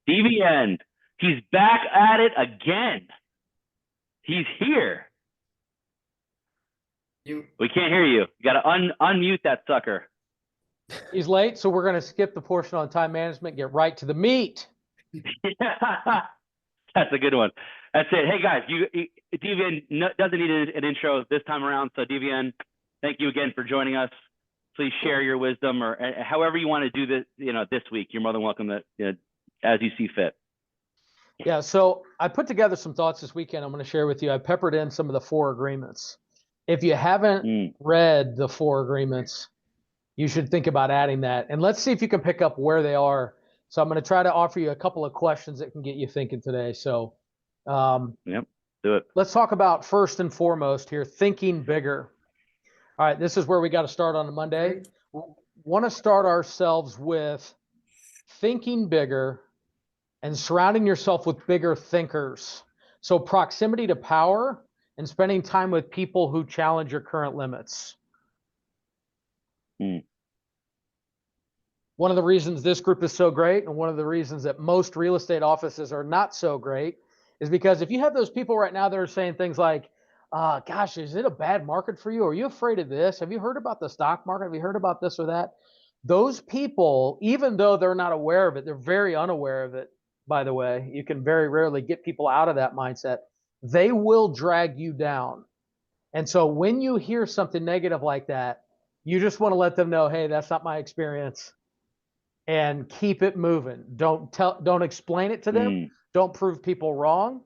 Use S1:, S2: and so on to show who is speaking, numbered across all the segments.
S1: DVN. He's back at it again. He's here. We can't hear you. You got to unmute that sucker.
S2: He's late, so we're going to skip the portion on time management, get right to the meat.
S1: That's a good one. That's it. Hey, guys, DVN doesn't need an intro this time around. So, DVN, thank you again for joining us. Please share your wisdom or however you want to do this, this week. You're more than welcome to, as you see fit.
S2: Yeah, so I put together some thoughts this weekend I'm going to share with you. I peppered in some of the 4 agreements. If you haven't read the 4 agreements, you should think about adding that. And let's see if you can pick up where they are. So I'm going to try to offer you a couple of questions that can get you thinking today. So
S1: yep, do it.
S2: Let's talk about first and foremost here, thinking bigger. All right, this is where we got to start on a Monday. We want to start ourselves with thinking bigger and surrounding yourself with bigger thinkers. So proximity to power and spending time with people who challenge your current limits. One of the reasons this group is so great, and one of the reasons that most real estate offices are not so great, is because if you have those people right now that are saying things like, gosh, is it a bad market for you? Are you afraid of this? Have you heard about the stock market? Have you heard about this or that? Those people, even though they're not aware of it, they're very unaware of it, by the way. You can very rarely get people out of that mindset. They will drag you down. And so when you hear something negative like that, you just want to let them know, hey, that's not my experience. And keep it moving. Don't explain it to them. Don't prove people wrong.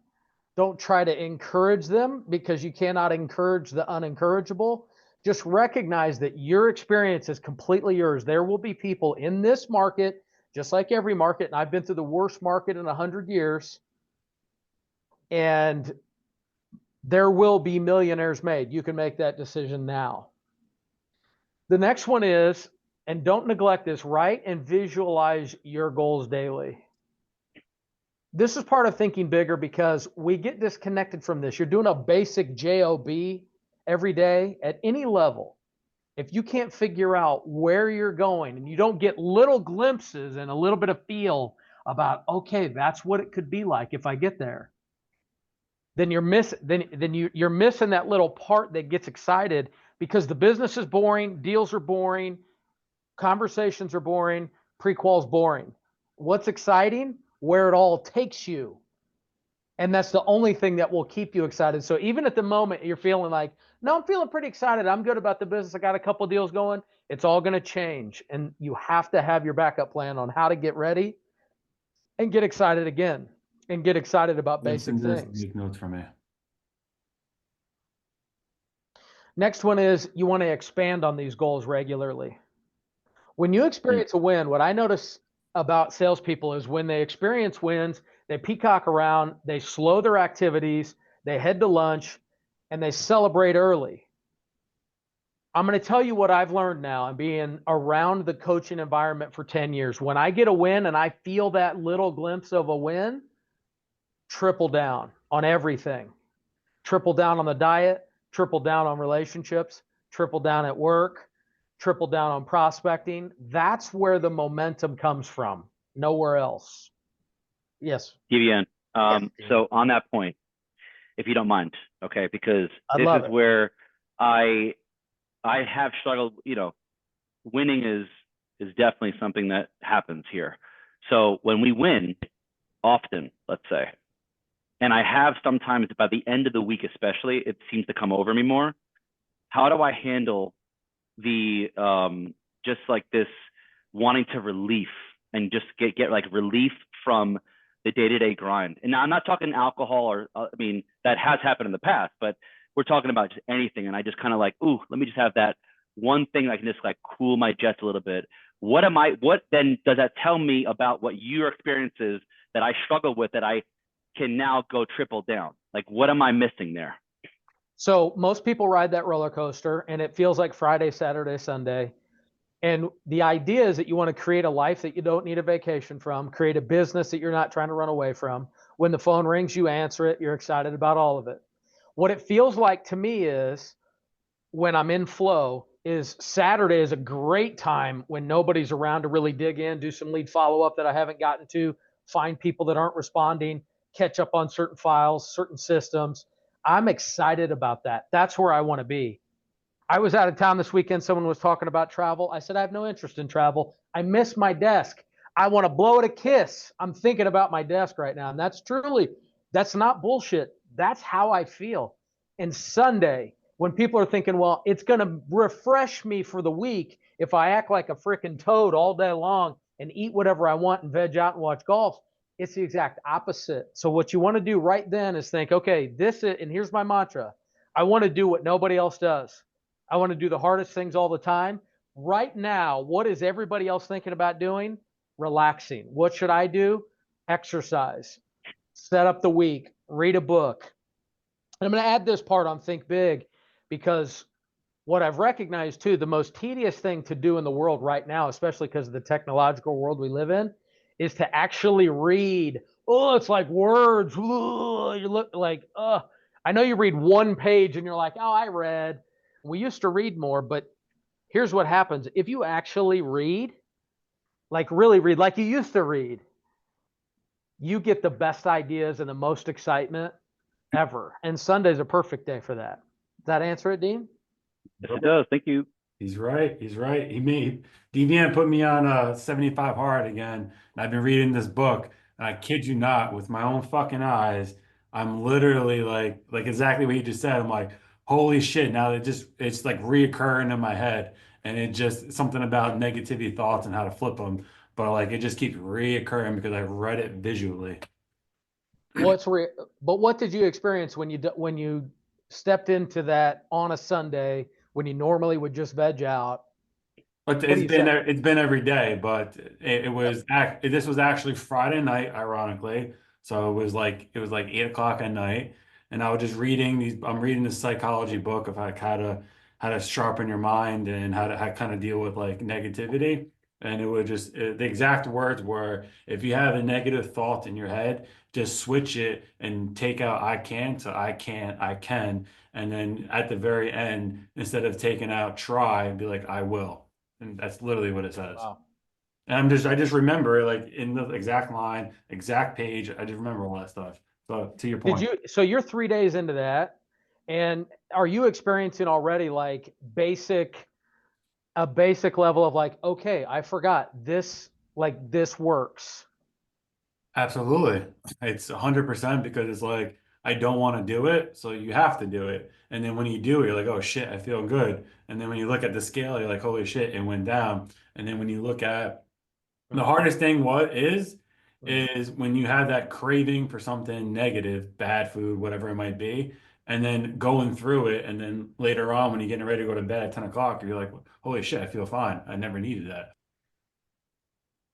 S2: Don't try to encourage them, because you cannot encourage the unencourageable. Just recognize that your experience is completely yours. There will be people in this market, just like every market, and I've been through the worst market in 100 years, and there will be millionaires made. You can make that decision now. The next one is, and don't neglect this, write and visualize your goals daily. This is part of thinking bigger, because we get disconnected from this. You're doing a basic job every day at any level. If you can't figure out where you're going, and you don't get little glimpses and a little bit of feel about, okay, that's what it could be like if I get there, then you're missing that little part that gets excited, because the business is boring, deals are boring, conversations are boring, pre-qual's boring. What's exciting? Where it all takes you. And that's the only thing that will keep you excited. So even at the moment you're feeling like, no, I'm feeling pretty excited, I'm good about the business, I got a couple of deals going, it's all going to change. And you have to have your backup plan on how to get ready and get excited again, and get excited about basic things.
S3: Make notes from me.
S2: Next one is, you want to expand on these goals regularly. When you experience a win, what I notice about salespeople is when they experience wins, they peacock around, they slow their activities, they head to lunch, and they celebrate early. I'm going to tell you what I've learned now, and being around the coaching environment for 10 years. When I get a win and I feel that little glimpse of a win, triple down on everything. Triple down on the diet, triple down on relationships, triple down at work, triple down on prospecting. That's where the momentum comes from, nowhere else. Yes.
S1: DVN. So on that point, if you don't mind, okay, because this is where I have struggled. Winning is definitely something that happens here. So when we win, often, let's say, and I have sometimes by the end of the week, especially, it seems to come over me more. How do I handle the just like this wanting to relief and just get like relief from the day-to-day grind? And now I'm not talking alcohol, or that has happened in the past, but we're talking about just anything. And I just kind of like, ooh, let me just have that one thing that I can just like cool my jets a little bit. What then does that tell me about what your experience is that I struggle with, that I can now go triple down? Like, what am I missing there?
S2: So most people ride that roller coaster, and it feels like Friday, Saturday, Sunday. And the idea is that you want to create a life that you don't need a vacation from, create a business that you're not trying to run away from. When the phone rings, you answer it. You're excited about all of it. What it feels like to me is, when I'm in flow, is Saturday is a great time when nobody's around to really dig in, do some lead follow-up that I haven't gotten to. find people that aren't responding, catch up on certain files, certain systems. I'm excited about that. That's where I want to be. I was out of town this weekend. Someone was talking about travel. I said, I have no interest in travel. I miss my desk. I want to blow it a kiss. I'm thinking about my desk right now. And that's not bullshit. That's how I feel. And Sunday, when people are thinking, well, it's going to refresh me for the week if I act like a freaking toad all day long and eat whatever I want and veg out and watch golf, it's the exact opposite. So what you want to do right then is think, okay, and here's my mantra. I want to do what nobody else does. I want to do the hardest things all the time. Right now, what is everybody else thinking about doing? Relaxing. What should I do? Exercise. Set up the week. Read a book. And I'm going to add this part on Think Big because what I've recognized too, the most tedious thing to do in the world right now, especially because of the technological world we live in, is to actually read. Oh, it's like words. Ooh, you look like, I know you read one page and you're like, oh, I read. We used to read more, but here's what happens. If you actually read, like really read, like you used to read, you get the best ideas and the most excitement ever. And Sunday's a perfect day for that. Does that answer it, Dean?
S1: Yes, it does. Thank you.
S3: He's right. He's right. DVN put me on 75 hard again. And I've been reading this book, and I kid you not, with my own fucking eyes, I'm literally like exactly what you just said. I'm like, holy shit, now it's like reoccurring in my head. And it just something about negativity thoughts and how to flip them. But like it just keeps reoccurring because I read it visually.
S2: But what did you experience when you stepped into that on a Sunday when you normally would just veg out?
S3: But it's been every day, but this was actually Friday night, ironically. So it was like 8 o'clock at night, and I was just reading these. I'm reading this psychology book of like how to sharpen your mind and how kind of deal with like negativity. And the exact words were, if you have a negative thought in your head, just switch it and take out I can to I can't, I can. And then at the very end, instead of taking out try, be like, I will. And that's literally what it says.
S2: Wow.
S3: And I just remember like in the exact line, exact page. I just remember all that stuff. So to your point.
S2: So you're 3 days into that, and are you experiencing already like a basic level of like, okay, I forgot this, like this works.
S3: Absolutely. It's 100% because it's like, I don't want to do it. So you have to do it. And then when you do it, you're like, oh shit, I feel good. And then when you look at the scale, you're like, holy shit, it went down. And then when you look at the hardest thing is when you have that craving for something negative, bad food, whatever it might be, and then going through it, and then later on when you're getting ready to go to bed at 10 o'clock, you're like, holy shit, I feel fine. I never needed that.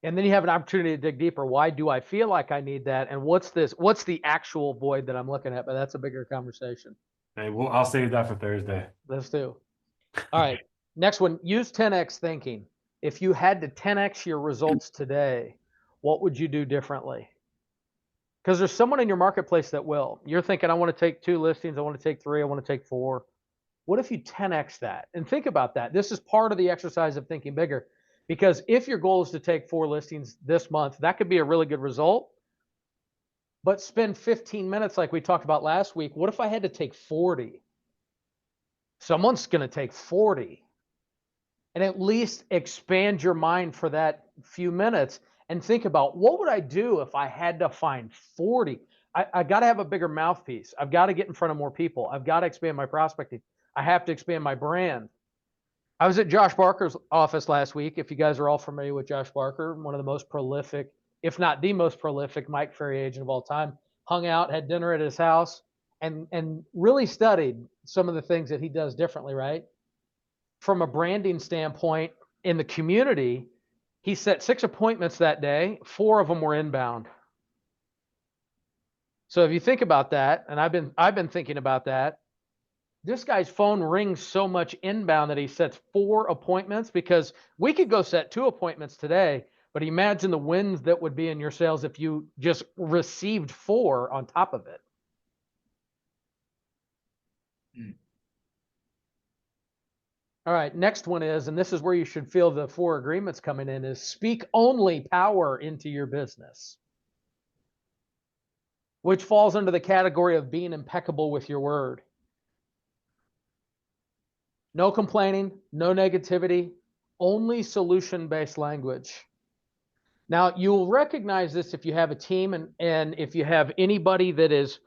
S2: And then you have an opportunity to dig deeper. Why do I feel like I need that? And what's the actual void that I'm looking at? But that's a bigger conversation.
S3: Hey, well, I'll save that for Thursday.
S2: Let's do. All right. Next one, use 10x thinking. If you had to 10x your results today, what would you do differently? Because there's someone in your marketplace that will. You're thinking, I want to take 2 listings, I want to take 3, I want to take 4. What if you 10x that? And think about that. This is part of the exercise of thinking bigger. Because if your goal is to take 4 listings this month, that could be a really good result. But spend 15 minutes like we talked about last week. What if I had to take 40? Someone's going to take 40. And at least expand your mind for that few minutes and think about, what would I do if I had to find 40? I got to have a bigger mouthpiece. I've got to get in front of more people. I've got to expand my prospecting. I have to expand my brand. I was at Josh Barker's office last week. If you guys are all familiar with Josh Barker, one of the most prolific, if not the most prolific Mike Ferry agent of all time, hung out, had dinner at his house, and really studied some of the things that he does differently, right? From a branding standpoint in the community, he set 6 appointments that day. 4 of them were inbound. So if you think about that, and I've been thinking about that, this guy's phone rings so much inbound that he sets 4 appointments, because we could go set 2 appointments today, but imagine the wins that would be in your sales if you just received 4 on top of it. All right, next one is, and this is where you should feel the 4 agreements coming in, is speak only power into your business. which falls under the category of being impeccable with your word. No complaining, no negativity, only solution-based language. Now, you'll recognize this if you have a team and if you have anybody that is,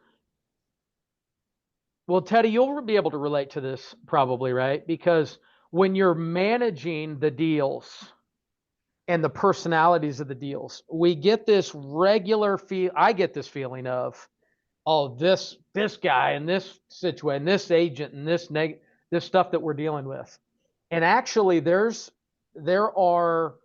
S2: well, Teddy, you'll be able to relate to this probably, right? Because when you're managing the deals and the personalities of the deals, we get this regular I get this feeling of, oh, this guy and this situation, this agent and this stuff that we're dealing with. And actually there are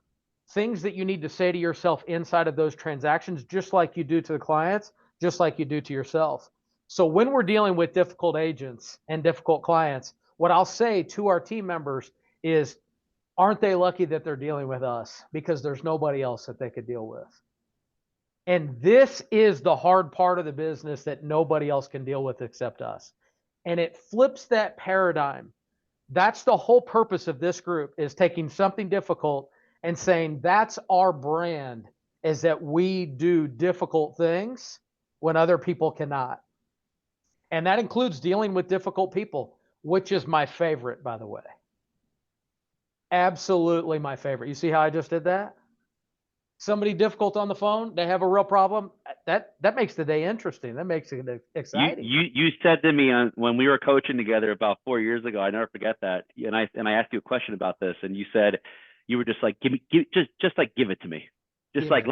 S2: things that you need to say to yourself inside of those transactions, just like you do to the clients, just like you do to yourself. So when we're dealing with difficult agents and difficult clients, what I'll say to our team members is, aren't they lucky that they're dealing with us? Because there's nobody else that they could deal with. And this is the hard part of the business that nobody else can deal with except us. And it flips that paradigm. That's the whole purpose of this group, is taking something difficult and saying that's our brand, is that we do difficult things when other people cannot. And that includes dealing with difficult people, which is my favorite, by the way. Absolutely my favorite. You see how I just did that? Somebody difficult on the phone, they have a real problem. That makes the day interesting. That makes it exciting.
S1: You said to me when we were coaching together about 4 years ago, I never forget that. And I asked you a question about this, and you said you were just like, give it to me. Just like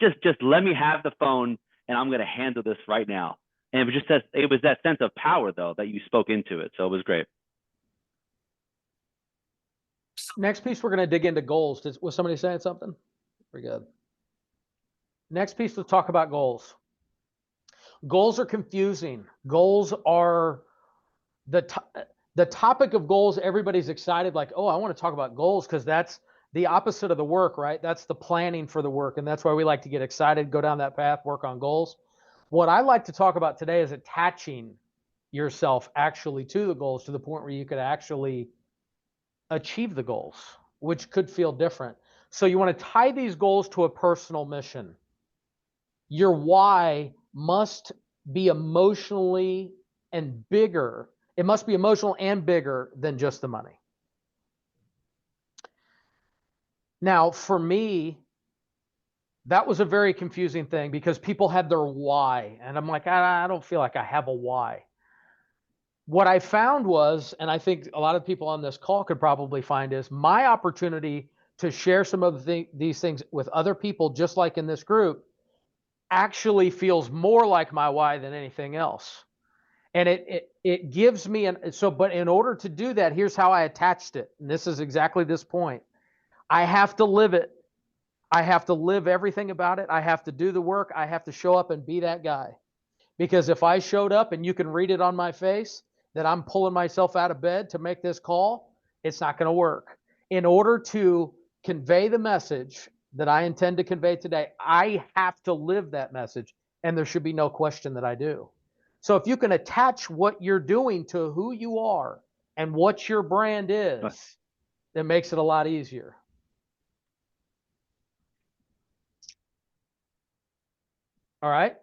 S1: just let me have the phone, and I'm gonna handle this right now. And it was that sense of power though that you spoke into it. So it was great.
S2: Next piece, we're gonna dig into goals. Was somebody saying something? Very good. Next piece, let's talk about goals. Goals are confusing. Goals are the topic of goals. Everybody's excited, like, oh, I want to talk about goals because that's the opposite of the work, right? That's the planning for the work. And that's why we like to get excited, go down that path, work on goals. What I like to talk about today is attaching yourself actually to the goals to the point where you could actually achieve the goals, which could feel different. So you want to tie these goals to a personal mission. Your why must be emotionally and bigger. It must be emotional and bigger than just the money. Now, for me, that was a very confusing thing because people had their why. And I'm like, I don't feel like I have a why. What I found was, and I think a lot of people on this call could probably find, is my opportunity to share some of these things with other people, just like in this group, actually feels more like my why than anything else. And it gives me but in order to do that, here's how I attached it. And this is exactly this point. I have to live it. I have to live everything about it. I have to do the work. I have to show up and be that guy. Because if I showed up and you can read it on my face that I'm pulling myself out of bed to make this call, it's not going to work. In order to convey the message that I intend to convey today, I have to live that message, and there should be no question that I do. So if you can attach what you're doing to who you are and what your brand is, it makes it a lot easier. All right.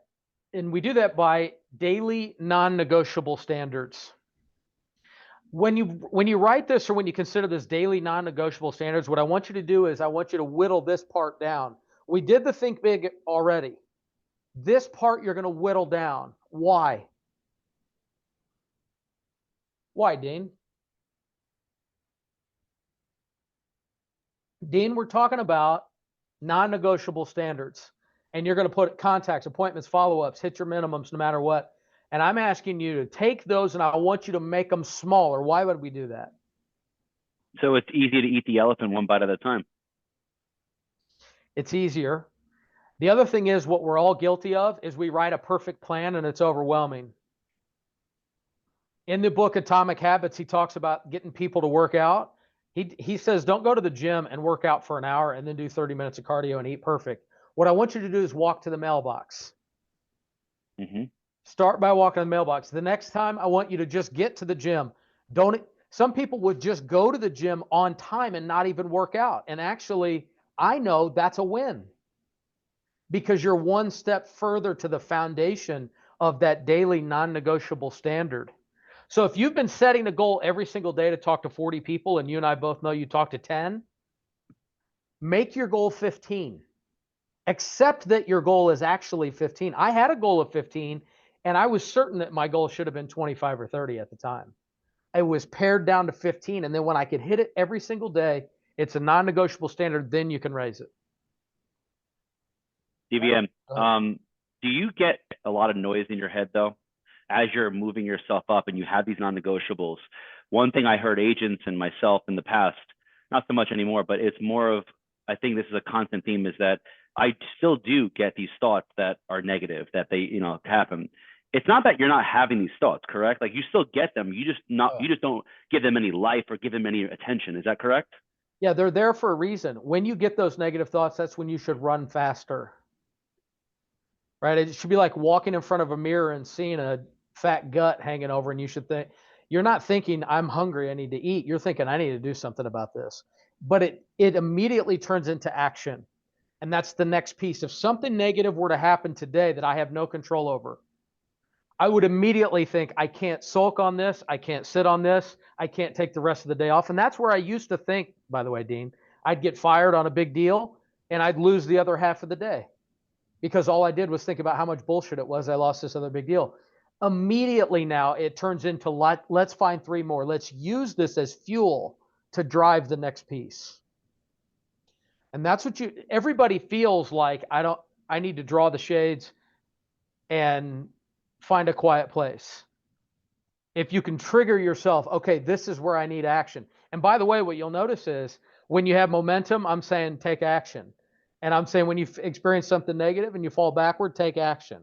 S2: And we do that by daily non-negotiable standards. When you write this, or when you consider this daily non-negotiable standards, what I want you to do is I want you to whittle this part down. We did the think big already. This part you're going to whittle down. Why? Why, Dean? Dean, we're talking about non-negotiable standards. And you're going to put contacts, appointments, follow-ups, hit your minimums no matter what. And I'm asking you to take those and I want you to make them smaller. Why would we do that?
S1: So it's easy to eat the elephant one bite at a time.
S2: It's easier. The other thing is, what we're all guilty of is we write a perfect plan and it's overwhelming. In the book Atomic Habits, he talks about getting people to work out. He says, don't go to the gym and work out for an hour and then do 30 minutes of cardio and eat perfect. What I want you to do is walk to the mailbox.
S1: Mm-hmm.
S2: Start by walking to the mailbox. The next time, I want you to just get to the gym. Some people would just go to the gym on time and not even work out. And actually, I know that's a win because you're one step further to the foundation of that daily non-negotiable standard. So if you've been setting a goal every single day to talk to 40 people, and you and I both know you talk to 10, make your goal 15. Accept that your goal is actually 15. I had a goal of 15, and I was certain that my goal should have been 25 or 30 at the time. It was pared down to 15, and then when I could hit it every single day, it's a non-negotiable standard, then you can raise it.
S1: DVM, do you get a lot of noise in your head though, as you're moving yourself up and you have these non-negotiables? One thing I heard agents and myself in the past, not so much anymore, but it's more of, I think this is a constant theme, is that I still do get these thoughts that are negative, that they, happen. It's not that you're not having these thoughts, correct? Like you still get them. You just don't give them any life or give them any attention. Is that correct?
S2: Yeah, they're there for a reason. When you get those negative thoughts, that's when you should run faster. Right? It should be like walking in front of a mirror and seeing a fat gut hanging over, and you should think, you're not thinking, I'm hungry, I need to eat. You're thinking, I need to do something about this. But it immediately turns into action. And that's the next piece. If something negative were to happen today that I have no control over, I would immediately think, I can't sulk on this. I can't sit on this. I can't take the rest of the day off. And that's where I used to think, by the way, Dean, I'd get fired on a big deal and I'd lose the other half of the day because all I did was think about how much bullshit it was. I lost this other big deal. Immediately now it turns into, let's find 3 more. Let's use this as fuel to drive the next piece. And that's what everybody feels like. I need to draw the shades and find a quiet place. If you can trigger yourself, okay, this is where I need action. And by the way, what you'll notice is when you have momentum, I'm saying take action. And I'm saying when you experience something negative and you fall backward, take action.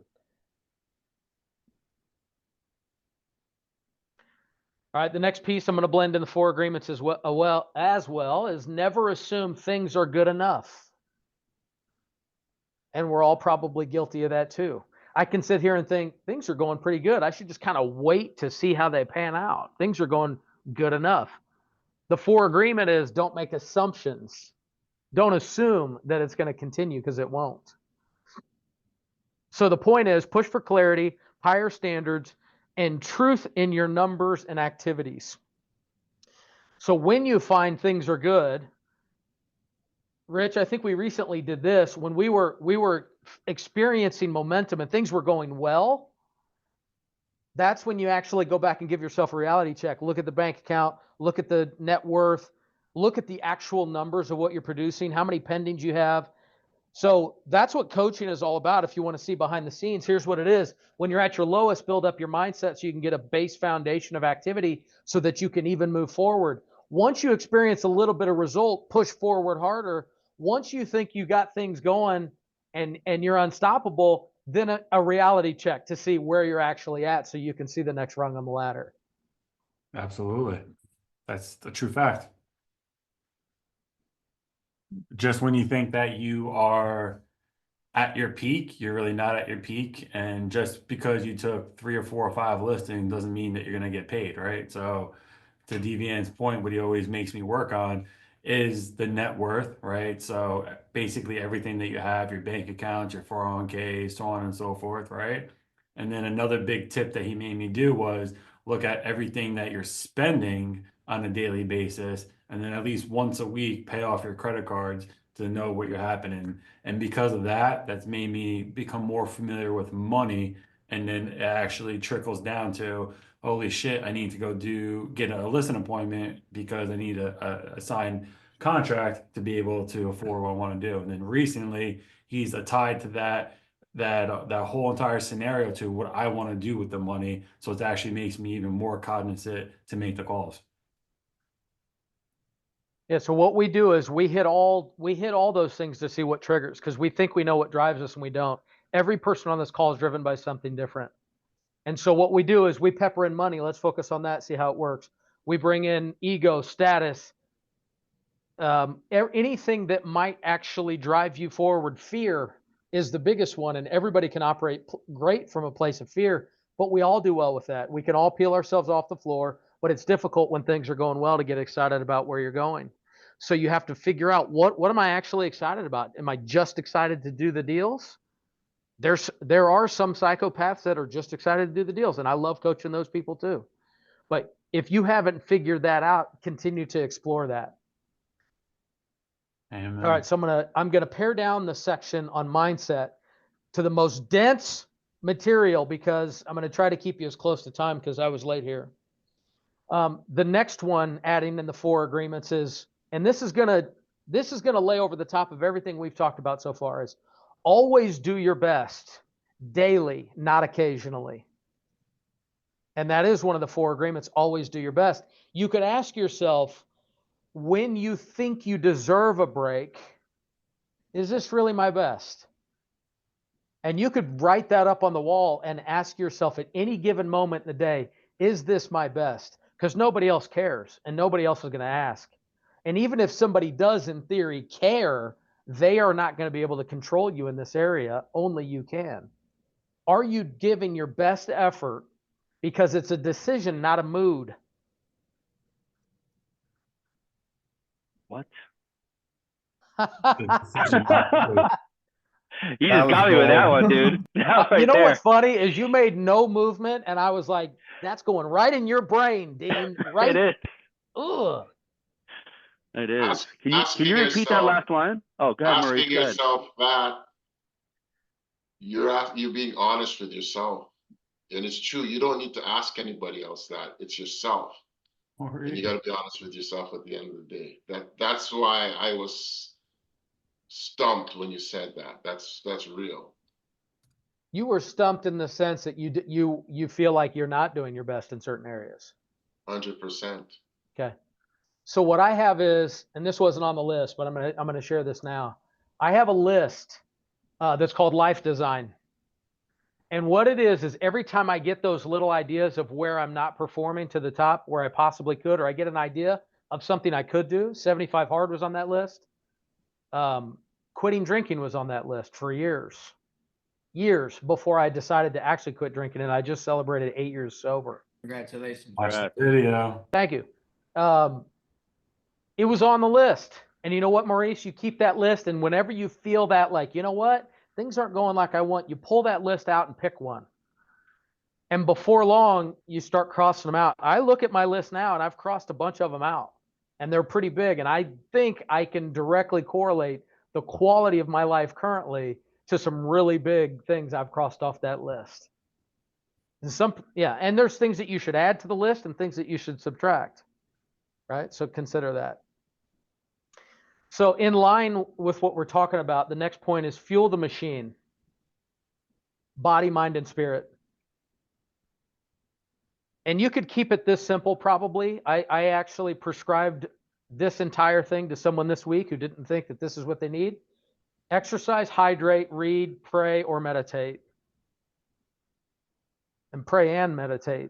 S2: All right, the next piece I'm going to blend in the 4 agreements as well is never assume things are good enough. And we're all probably guilty of that too. I can sit here and think things are going pretty good. I should just kind of wait to see how they pan out. Things are going good enough. The 4 agreement is don't make assumptions. Don't assume that it's going to continue because it won't. So the point is push for clarity, higher standards, and truth in your numbers and activities. So when you find things are good, Rich, I think we recently did this when we were experiencing momentum and things were going well. That's when you actually go back and give yourself a reality check. Look at the bank account, look at the net worth, look at the actual numbers of what you're producing, how many pendings you have. So that's what coaching is all about. If you want to see behind the scenes, here's what it is. When you're at your lowest, build up your mindset so you can get a base foundation of activity so that you can even move forward. Once you experience a little bit of result, push forward harder. Once you think you got things going and you're unstoppable, then a reality check to see where you're actually at so you can see the next rung on the ladder.
S3: Absolutely. That's the true fact. Just when you think that you are at your peak, you're really not at your peak. And just because you took 3 or 4 or 5 listings doesn't mean that you're going to get paid, right? So to DVN's point, what he always makes me work on is the net worth, right? So basically everything that you have, your bank accounts, your 401k, so on and so forth, right? And then another big tip that he made me do was look at everything that you're spending on a daily basis, and then at least once a week, pay off your credit cards to know what you're happening. And because of that, that's made me become more familiar with money. And then it actually trickles down to, holy shit, I need to go get a listing appointment because I need a signed contract to be able to afford what I want to do. And then recently he's tied to that whole entire scenario to what I want to do with the money. So it actually makes me even more cognizant to make the calls.
S2: Yeah, so what we do is we hit all those things to see what triggers, because we think we know what drives us and we don't. Every person on this call is driven by something different. And so what we do is we pepper in money. Let's focus on that, see how it works. We bring in ego, status, anything that might actually drive you forward. Fear is the biggest one, and everybody can operate great from a place of fear, but we all do well with that. We can all peel ourselves off the floor, but it's difficult when things are going well to get excited about where you're going. So you have to figure out what am I actually excited about? Am I just excited to do the deals? there are some psychopaths that are just excited to do the deals, and I love coaching those people too. But if you haven't figured that out, continue to explore that.
S3: Amen.
S2: All right, so I'm gonna pare down the section on mindset to the most dense material because I'm gonna try to keep you as close to time because I was late here. The next one, adding in the 4 agreements, is, and this is gonna lay over the top of everything we've talked about so far, is always do your best daily, not occasionally. And that is one of the 4 agreements. Always do your best. You could ask yourself, when you think you deserve a break, is this really my best? And you could write that up on the wall and ask yourself at any given moment in the day, is this my best? Because nobody else cares and nobody else is going to ask. And even if somebody does, in theory, care, they are not going to be able to control you in this area. Only you can. Are you giving your best effort? Because it's a decision, not a mood.
S1: What?
S3: Decision, not mood.
S1: You
S3: That
S1: just
S3: was
S1: got me with that
S3: gold.
S1: one, dude. That right
S2: You know
S1: there.
S2: what's funny is you made no movement, and I was like, "That's going right in your brain, Dean." Right?
S1: It is.
S2: Ugh.
S1: It is. Can
S4: Asking
S1: you repeat that
S4: yourself,
S1: last line? Oh, go ahead, Maurice.
S4: asking
S1: Go ahead.
S4: yourself that you're being honest with yourself. And it's true, you don't need to ask anybody else that. It's yourself. And you got to be honest with yourself at the end of the day. That's why I was stumped when you said that. That's real.
S2: You were stumped in the sense that you feel like you're not doing your best in certain areas.
S4: 100%.
S2: Okay. So what I have is, and this wasn't on the list, but I'm gonna share this now. I have a list that's called Life Design. And what it is every time I get those little ideas of where I'm not performing to the top where I possibly could, or I get an idea of something I could do. 75 hard was on that list. Quitting drinking was on that list for years before I decided to actually quit drinking, and I just celebrated 8 years sober.
S5: Congratulations.
S3: Watch the video.
S2: Thank you. It was on the list. And you know what, Maurice? You keep that list, and whenever you feel that, like, you know what? Things aren't going like I want, you pull that list out and pick one. And before long, you start crossing them out. I look at my list now, and I've crossed a bunch of them out. And they're pretty big. And I think I can directly correlate the quality of my life currently to some really big things I've crossed off that list. And there's things that you should add to the list and things that you should subtract, right? So consider that. So in line with what we're talking about, the next point is fuel the machine. Body, mind, and spirit. And you could keep it this simple probably. I actually prescribed this entire thing to someone this week who didn't think that this is what they need. Exercise, hydrate, read, pray, or meditate. And pray and meditate.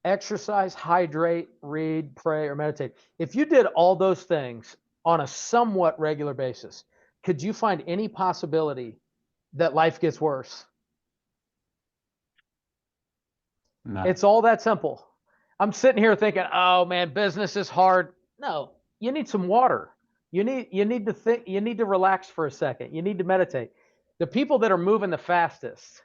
S2: Exercise, hydrate, read, pray, or meditate. If you did all those things on a somewhat regular basis, could you find any possibility that life gets worse?
S3: No.
S2: It's all that simple. I'm sitting here thinking, oh man, business is hard. No, you need some water. You need to think, you need to relax for a second. You need to meditate. The people that are moving the fastest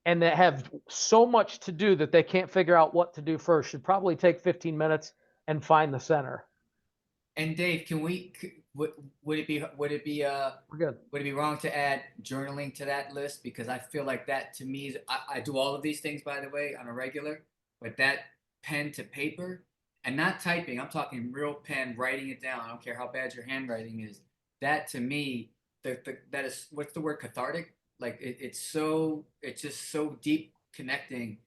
S2: and that have so much to do that they can't figure out what to do first should probably take 15 minutes and find the center.
S5: And Dave, would it be
S2: We're good.
S5: Would it be wrong to add journaling to that list? Because I feel like that to me is, I do all of these things, by the way, on a regular, but that pen to paper and not typing, I'm talking real pen, writing it down. I don't care how bad your handwriting is. That to me, that is, what's the word, cathartic? Like it's just so deep connecting.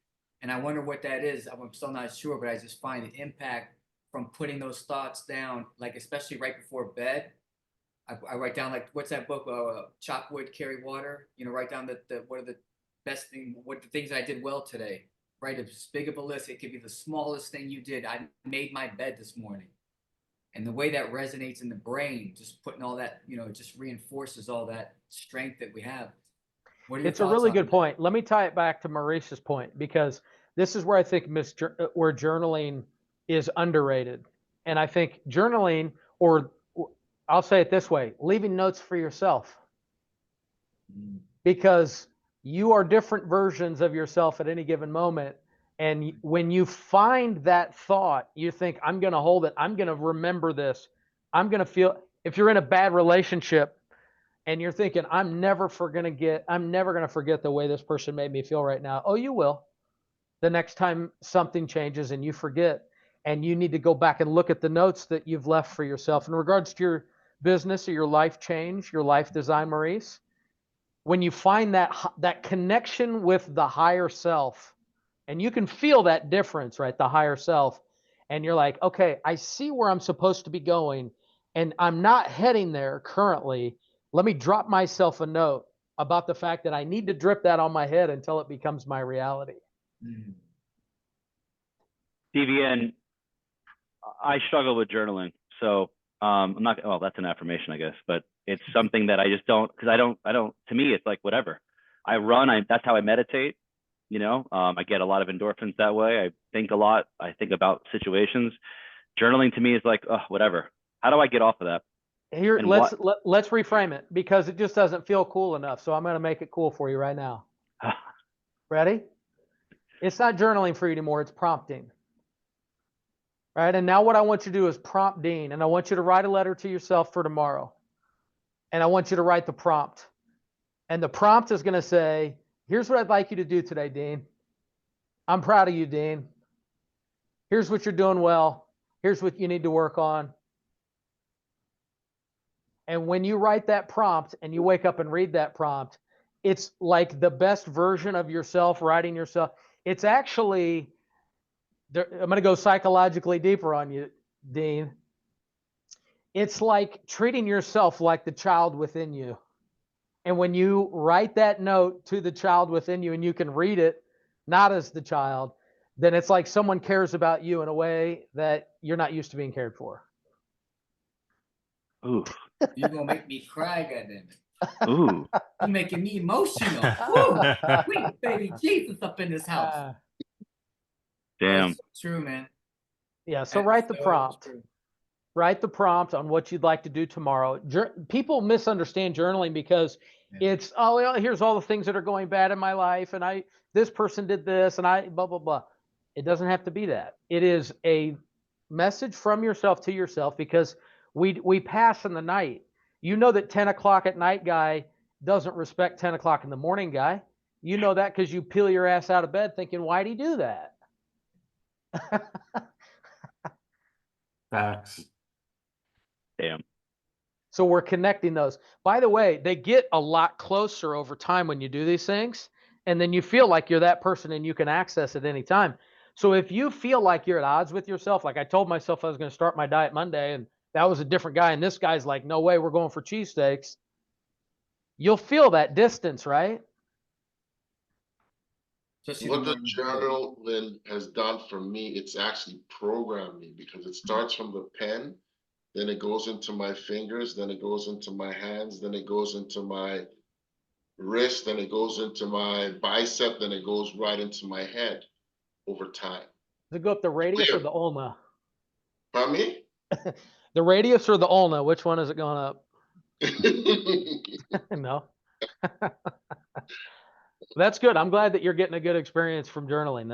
S5: And I wonder what that is. I'm still not sure, but I just find the impact from putting those thoughts down, like especially right before bed. I write down, like, what's that book? Chop wood, carry water. You know, write down what are the best thing, what the things I did well today. Write as big of a list. It could be the smallest thing you did. I made my bed this morning, and the way that resonates in the brain, just putting all that, you know, it just reinforces all that strength that we have.
S2: It's a really good point. Let me tie it back to Maurice's point, because this is where I think where journaling is underrated. And I think journaling, or I'll say it this way, leaving notes for yourself. because you are different versions of yourself at any given moment. And when you find that thought, you think, I'm going to hold it. I'm going to remember this. I'm going to feel, if you're in a bad relationship and you're thinking, I'm never going to forget the way this person made me feel right now. Oh, you will. The next time something changes and you forget, and you need to go back and look at the notes that you've left for yourself in regards to your business or your life change, your life design, Maurice. When you find that connection with the higher self, and you can feel that difference, right? The higher self. And you're like, okay, I see where I'm supposed to be going, and I'm not heading there currently. Let me drop myself a note about the fact that I need to drip that on my head until it becomes my reality.
S1: DVN, I struggle with journaling. So I'm not, well, that's an affirmation, I guess, but it's something that I just don't, because I don't, to me, it's like whatever. I run, that's how I meditate. You know, I get a lot of endorphins that way. I think a lot. I think about situations. Journaling to me is like, oh, whatever. How do I get off of that?
S2: Here, let's reframe it, because it just doesn't feel cool enough. So I'm going to make it cool for you right now. Ready? It's not journaling for you anymore. It's prompting. Right? And now what I want you to do is prompt Dean, and I want you to write a letter to yourself for tomorrow. And I want you to write the prompt. And the prompt is going to say, here's what I'd like you to do today, Dean. I'm proud of you, Dean. Here's what you're doing well. Here's what you need to work on. And when you write that prompt and you wake up and read that prompt, it's like the best version of yourself writing yourself. It's actually, I'm going to go psychologically deeper on you, Dean. It's like treating yourself like the child within you. And when you write that note to the child within you and you can read it, not as the child, then it's like someone cares about you in a way that you're not used to being cared for.
S1: Ooh.
S5: You're going to make me cry, goddammit.
S1: Ooh.
S5: You're making me emotional. Ooh, sweet baby Jesus up in this house.
S1: Damn.
S5: That's true, man.
S2: Yeah, so write the prompt. Write the prompt on what you'd like to do tomorrow. People misunderstand journaling because it's, oh, well, here's all the things that are going bad in my life, and this person did this, and I blah, blah, blah. It doesn't have to be that. It is a message from yourself to yourself, because we pass in the night. You know that 10 o'clock at night guy doesn't respect 10 o'clock in the morning guy. You know that because you peel your ass out of bed thinking, why'd he do that?
S3: Facts.
S1: Damn.
S2: So we're connecting those. By the way, they get a lot closer over time when you do these things. And then you feel like you're that person and you can access it any time. So if you feel like you're at odds with yourself, like I told myself I was going to start my diet Monday and that was a different guy, and this guy's like, no way, we're going for cheesesteaks. You'll feel that distance, right?
S4: What the journaling has done for me, it's actually programmed me, because it starts from the pen, then it goes into my fingers, then it goes into my hands, then it goes into my wrist, then it goes into my bicep, then it goes right into my head over time.
S2: Does it go up the radius or the ulna?
S4: Pardon me?
S2: The radius or the ulna? Which one is it going up? No. That's good. I'm glad that you're getting a good experience from journaling.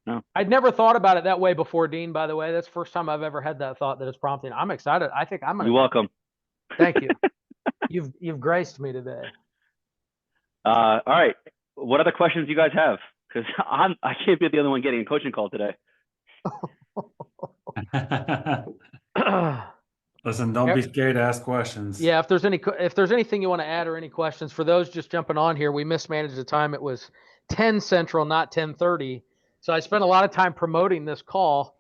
S1: No.
S2: I'd never thought about it that way before, Dean, by the way. That's the first time I've ever had that thought that it's prompting. I'm excited. I think I'm going to.
S1: You're welcome.
S2: Thank you. You've graced me today.
S1: All right. What other questions do you guys have? Because I can't be the only one getting a coaching call today.
S3: Listen, don't be scared to ask questions.
S2: Yeah, if there's anything you want to add or any questions, for those just jumping on here, we mismanaged the time. It was 10 Central, not 10:30. So I spent a lot of time promoting this call,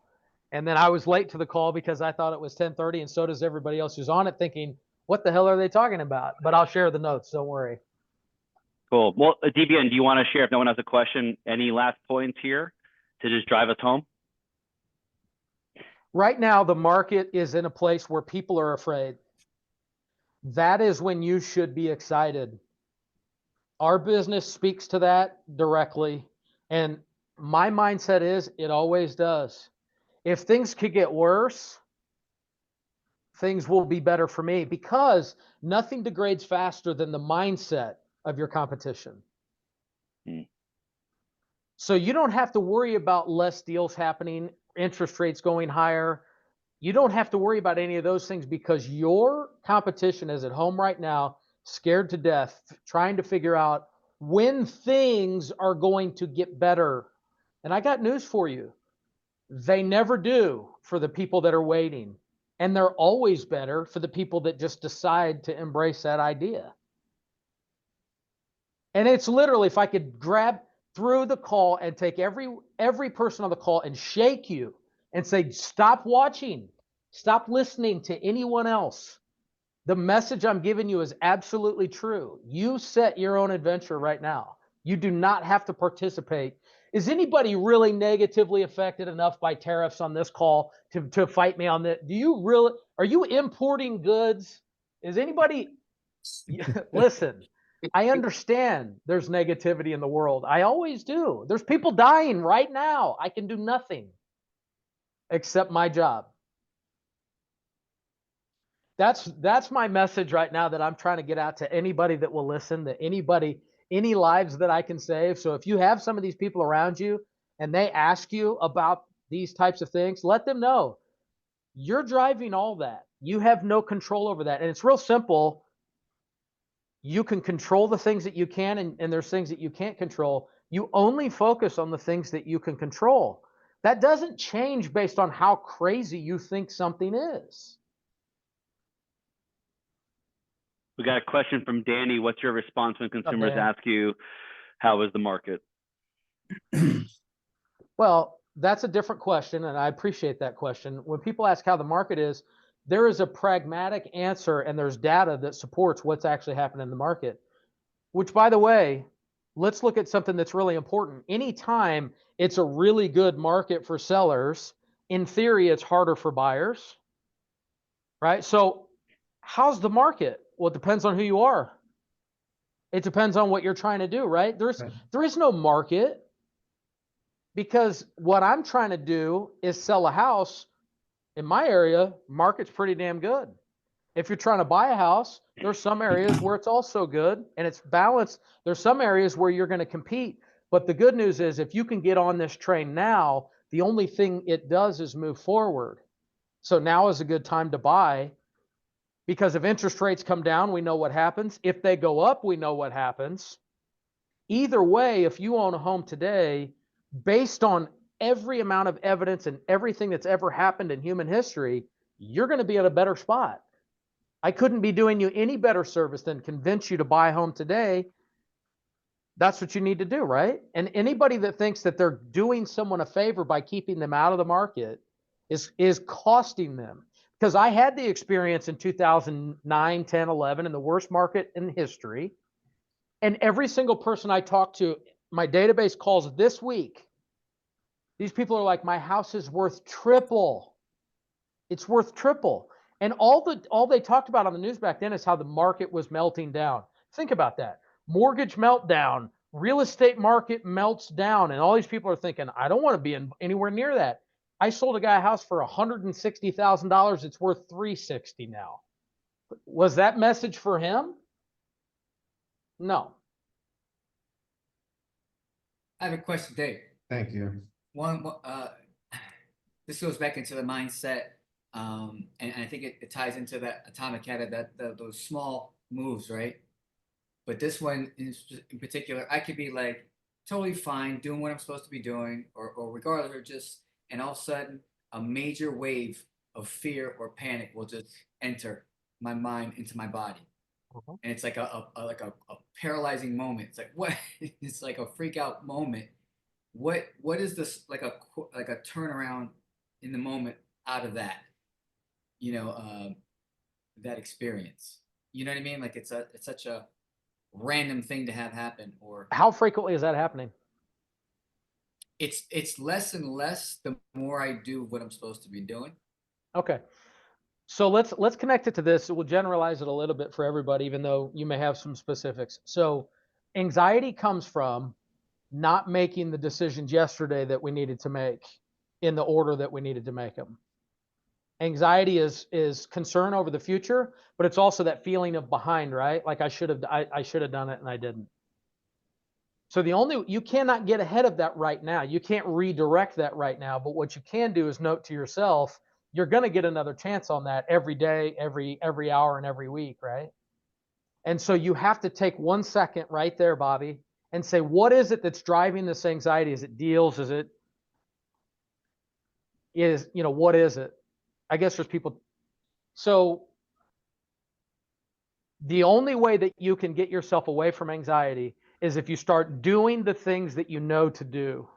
S2: and then I was late to the call because I thought it was 10:30, and so does everybody else who's on it, thinking, what the hell are they talking about? But I'll share the notes, don't worry.
S1: Cool. Well, DBN, do you want to share, if no one has a question, any last points here to just drive us home?
S2: Right now, the market is in a place where people are afraid. That is when you should be excited. Our business speaks to that directly. And my mindset is it always does. If things could get worse, things will be better for me, because nothing degrades faster than the mindset of your competition. So you don't have to worry about less deals happening, interest rates going higher. You don't have to worry about any of those things, because your competition is at home right now, scared to death, trying to figure out when things are going to get better. And I got news for you. They never do for the people that are waiting. And they're always better for the people that just decide to embrace that idea. And it's literally, if I could grab through the call and take every person on the call and shake you and say, stop watching, stop listening to anyone else. The message I'm giving you is absolutely true. You set your own adventure right now. You do not have to participate. Is anybody really negatively affected enough by tariffs on this call to fight me on that? Are you importing goods? Is anybody, listen, I understand there's negativity in the world. I always do. There's people dying right now. I can do nothing except my job. That's my message right now that I'm trying to get out to anybody that will listen, to anybody, any lives that I can save. So if you have some of these people around you and they ask you about these types of things, let them know you're driving all that. You have no control over that. And it's real simple. You can control the things that you can, and there's things that you can't control. You only focus on the things that you can control. That doesn't change based on how crazy you think something is.
S1: We got a question from Danny. What's your response when consumers ask you, how is the market?
S2: Well, that's a different question, and I appreciate that question. When people ask how the market is, there is a pragmatic answer, and there's data that supports what's actually happening in the market. Which, by the way, let's look at something that's really important. Anytime it's a really good market for sellers, in theory, it's harder for buyers, right? So how's the market? Well, it depends on who you are. It depends on what you're trying to do, right? There is no market, because what I'm trying to do is sell a house. In my area, market's pretty damn good. If you're trying to buy a house, there's some areas where it's also good and it's balanced. There's some areas where you're going to compete. But the good news is, if you can get on this train now, the only thing it does is move forward. So now is a good time to buy, because if interest rates come down, we know what happens. If they go up, we know what happens. Either way, if you own a home today, based on every amount of evidence and everything that's ever happened in human history, you're going to be at a better spot. I couldn't be doing you any better service than convince you to buy a home today. That's what you need to do, right? And anybody that thinks that they're doing someone a favor by keeping them out of the market is costing them. Because I had the experience in 2009, 10, 11, in the worst market in history. And every single person I talked to, my database calls this week, these people are like, my house is worth triple. It's worth triple. And all they talked about on the news back then is how the market was melting down. Think about that. Mortgage meltdown, real estate market melts down. And all these people are thinking, I don't want to be anywhere near that. I sold a guy a house for $160,000. It's worth $360,000 now. Was that message for him? No.
S5: I have a question, Dave.
S6: Thank you.
S5: This goes back into the mindset, and I think it ties into that atomic habit, those small moves, right? But this one in particular, I could be like totally fine doing what I'm supposed to be doing, or regardless, or just, and all of a sudden a major wave of fear or panic will just enter my mind into my body. And it's like a paralyzing moment. It's like, what? It's like a freak out moment. What is this, like a turnaround in the moment out of that, that experience? You know what I mean? Like it's such a random thing to have happen. Or
S2: how frequently is that happening?
S5: It's less and less the more I do what I'm supposed to be doing.
S2: Okay. So let's connect it to this. We'll generalize it a little bit for everybody, even though you may have some specifics. So anxiety comes from not making the decisions yesterday that we needed to make in the order that we needed to make them. Anxiety is concern over the future, but it's also that feeling of behind, right? Like I should have done it and I didn't. So you cannot get ahead of that right now. You can't redirect that right now, but what you can do is note to yourself, you're going to get another chance on that every day, every hour, and every week, right? And so you have to take 1 second right there, Bobby, and say, what is it that's driving this anxiety? Is it deals? What is it? I guess there's people. So the only way that you can get yourself away from anxiety is if you start doing the things that you know to do.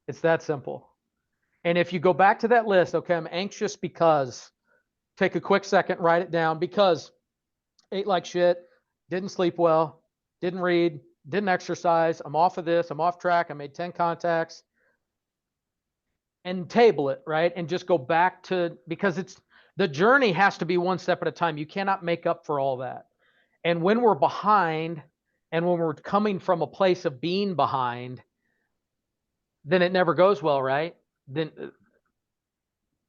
S2: It's that simple. And if you go back to that list, okay, I'm anxious because, take a quick second, write it down, because ate like shit, didn't sleep well, didn't read, didn't exercise, I'm off of this, I'm off track, I made 10 contacts, and table it, right? And just go back to, because the journey has to be one step at a time. You cannot make up for all that. And when we're behind, and when we're coming from a place of being behind, then it never goes well, right?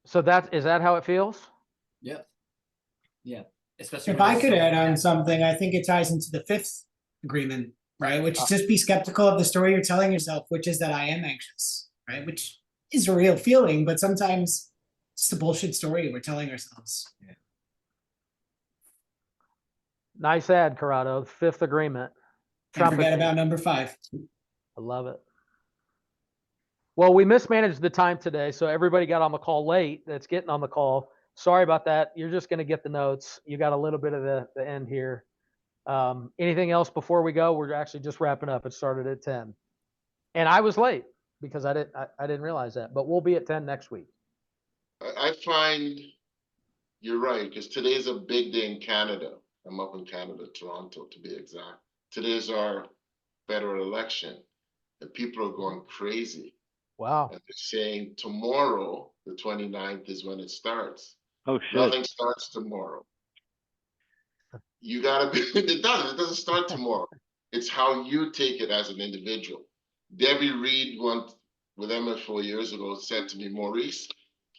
S2: So is that how it feels?
S5: Yep. Yeah. Especially
S6: if I could add on something, I think it ties into the fifth agreement, right? Which is just be skeptical of the story you're telling yourself, which is that I am anxious, right? Which is a real feeling, but sometimes it's a bullshit story we're telling ourselves.
S5: Yeah.
S2: Nice ad, Corrado. Fifth agreement.
S6: Don't forget about number 5.
S2: I love it. Well, we mismanaged the time today, so everybody got on the call late that's getting on the call. Sorry about that. You're just going to get the notes. You got a little bit of the end here. Anything else before we go? We're actually just wrapping up. It started at 10. And I was late because I didn't realize that, but we'll be at 10 next week.
S4: I find you're right, because today's a big day in Canada. I'm up in Canada, Toronto to be exact. Today's our federal election, and people are going crazy.
S2: Wow.
S4: And they're saying tomorrow, the 29th, is when it starts.
S1: Oh, shit.
S4: Nothing starts tomorrow. You gotta be, it doesn't start tomorrow. It's how you take it as an individual. Debbie Reed, once with Emma 4 years ago, said to me, Maurice,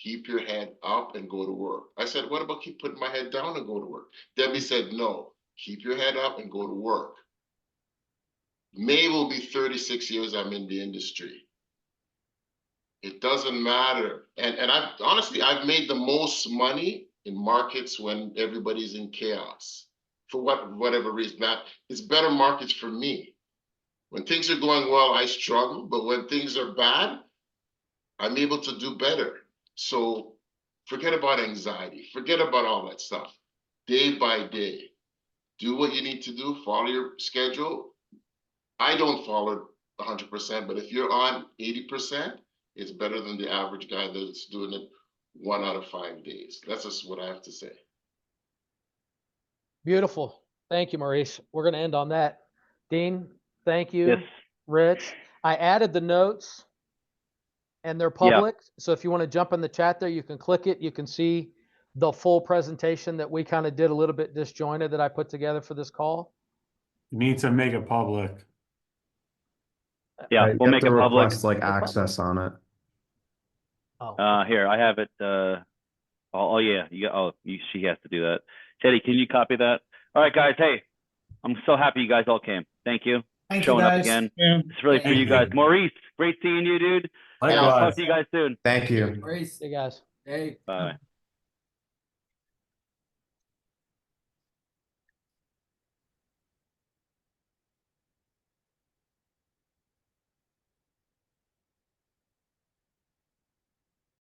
S4: keep your head up and go to work. I said, what about keep putting my head down and go to work? Debbie said, no, keep your head up and go to work. May will be 36 years I'm in the industry. It doesn't matter. And I've made the most money in markets when everybody's in chaos. For whatever reason, that it's better markets for me. When things are going well, I struggle, but when things are bad, I'm able to do better. So forget about anxiety, forget about all that stuff. Day by day, do what you need to do, follow your schedule. I don't follow it 100%, but if you're on 80%, it's better than the average guy that's doing it 1 out of 5 days. That's just what I have to say.
S2: Beautiful. Thank you, Maurice. We're going to end on that. Dean, thank you.
S1: Yes.
S2: Rich, I added the notes and they're public. Yeah. So if you want to jump in the chat there, you can click it. You can see the full presentation that we kind of did a little bit disjointed that I put together for this call.
S3: You need to make it public.
S1: Yeah, we'll make it public.
S7: Request, like access on it.
S2: Oh.
S1: Here, I have it. Yeah, she has to do that. Teddy, can you copy that? All right, guys. Hey, I'm so happy you guys all came. Thank you.
S6: Thank
S1: Showing
S6: you guys.
S1: up again.
S6: Yeah.
S1: It's really for you guys. Maurice, great seeing you, dude. And I'll talk to you guys soon.
S7: Thank you.
S5: Maurice.
S2: Hey, guys.
S5: Hey.
S1: Bye.